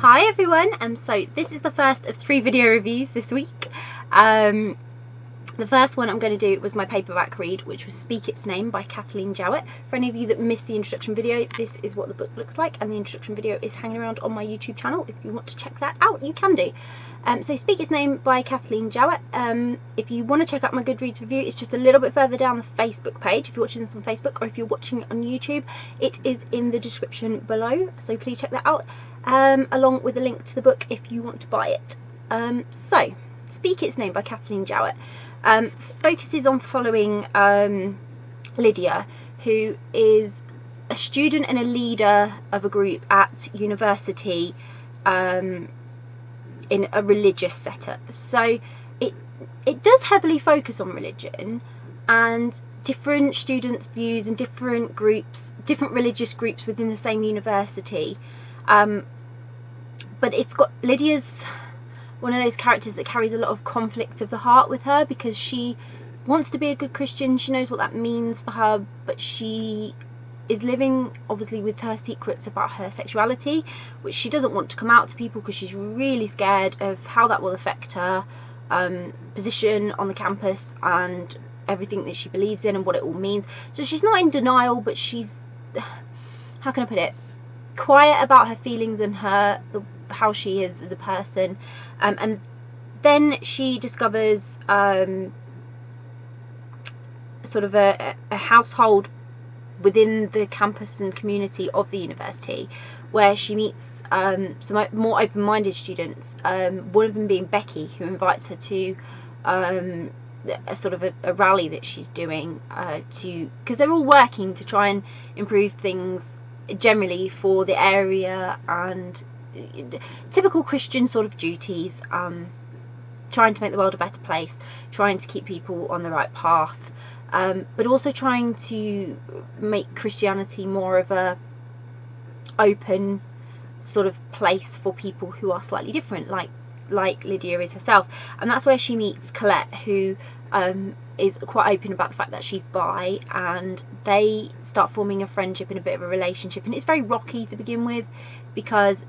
Hi everyone, so this is the first of 3 video reviews this week. The first one I'm going to do was my paperback read, which was Speak Its Name by Kathleen Jowitt. For any of you that missed the introduction video, this is what the book looks like, and the introduction video is hanging around on my YouTube channel. If you want to check that out, you can do. So Speak Its Name by Kathleen Jowitt. If you want to check out my Goodreads review, it's just a little bit further down the Facebook page. If you're watching this on Facebook, or if you're watching it on YouTube, it is in the description below, so please check that out, along with a link to the book if you want to buy it. So Speak Its Name by Kathleen Jowitt focuses on following Lydia, who is a student and a leader of a group at university in a religious setup. So it does heavily focus on religion and different students' views and different groups, different religious groups within the same university. But it's got Lydia's one of those characters that carries a lot of conflict of the heart with her, because she wants to be a good Christian, she knows what that means for her, but she is living obviously with her secrets about her sexuality, which she doesn't want to come out to people because she's really scared of how that will affect her position on the campus and everything that she believes in and what it all means. So she's not in denial, but she's, how can I put it, quiet about her feelings and how she is as a person. And then she discovers sort of a household within the campus and community of the university, where she meets some more open-minded students, one of them being Becky, who invites her to a sort of a rally that she's doing, because they're all working to try and improve things generally for the area, and typical Christian sort of duties, trying to make the world a better place, trying to keep people on the right path, but also trying to make Christianity more of a open sort of place for people who are slightly different, like Lydia is herself. And that's where she meets Colette, who is quite open about the fact that she's bi, and they start forming a friendship and a bit of a relationship. And it's very rocky to begin with, because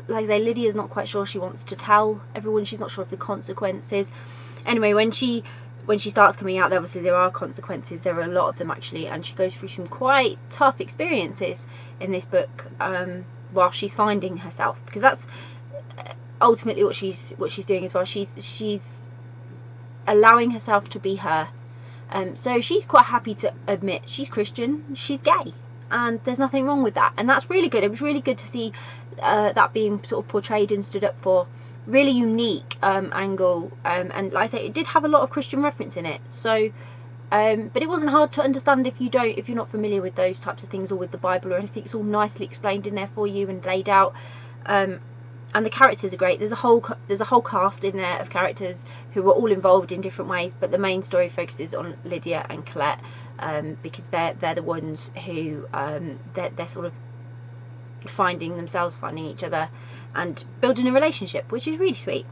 like I say, Lydia's not quite sure she wants to tell everyone. She's not sure of the consequences. Anyway, when she starts coming out, obviously there are consequences. There are a lot of them actually, and she goes through some quite tough experiences in this book while she's finding herself, because that's ultimately what she's doing as well. She's allowing herself to be her. So she's quite happy to admit she's Christian, she's gay, and there's nothing wrong with that, and that's really good. It was really good to see that being sort of portrayed and stood up for. Really unique angle, and like I say, it did have a lot of Christian reference in it. So but it wasn't hard to understand if you're not familiar with those types of things, or with the Bible or anything. It's all nicely explained in there for you and laid out, and the characters are great. There's a whole cast in there of characters who were all involved in different ways, but the main story focuses on Lydia and Colette, because they're the ones who they're sort of finding each other and building a relationship, which is really sweet.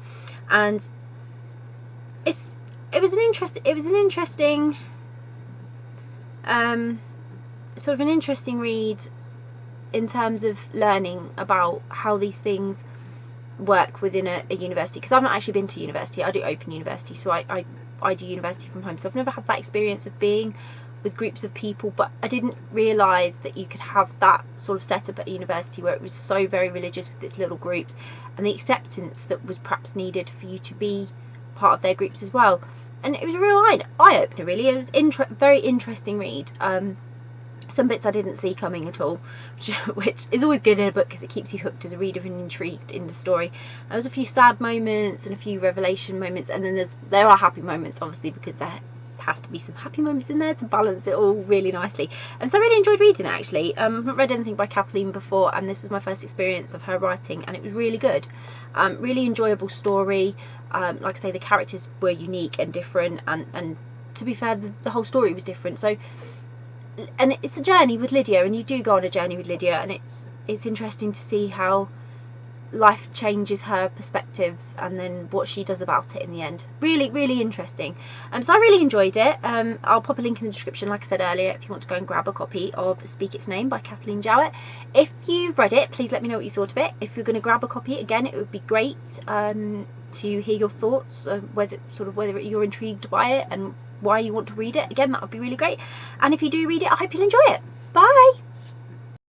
And it was an interesting sort of an interesting read in terms of learning about how these things work within a university, because I've not actually been to university. I do open university, so I do university from home, so I've never had that experience of being with groups of people. But I didn't realise that you could have that sort of setup at a university where it was so very religious with its little groups, and the acceptance that was perhaps needed for you to be part of their groups as well. And it was a real eye-opener really. It was very interesting read. Some bits I didn't see coming at all, which is always good in a book, because it keeps you hooked as a reader and intrigued in the story. There was a few sad moments and a few revelation moments, and then there are happy moments, obviously, because there has to be some happy moments in there to balance it all really nicely. And so I really enjoyed reading it actually. I've not read anything by Kathleen before, and this was my first experience of her writing, and it was really good. Really enjoyable story. Like I say, the characters were unique and different, and to be fair, the whole story was different. So, and it's a journey with Lydia, and you do go on a journey with Lydia, and it's interesting to see how life changes her perspectives, and then what she does about it in the end. Really, really interesting. So I really enjoyed it. I'll pop a link in the description, like I said earlier, if you want to go and grab a copy of Speak Its Name by Kathleen Jowitt. If you've read it, please let me know what you thought of it. If you're going to grab a copy, again, it would be great to hear your thoughts, whether you're intrigued by it and why you want to read it. Again, that would be really great. And if you do read it, I hope you'll enjoy it. Bye.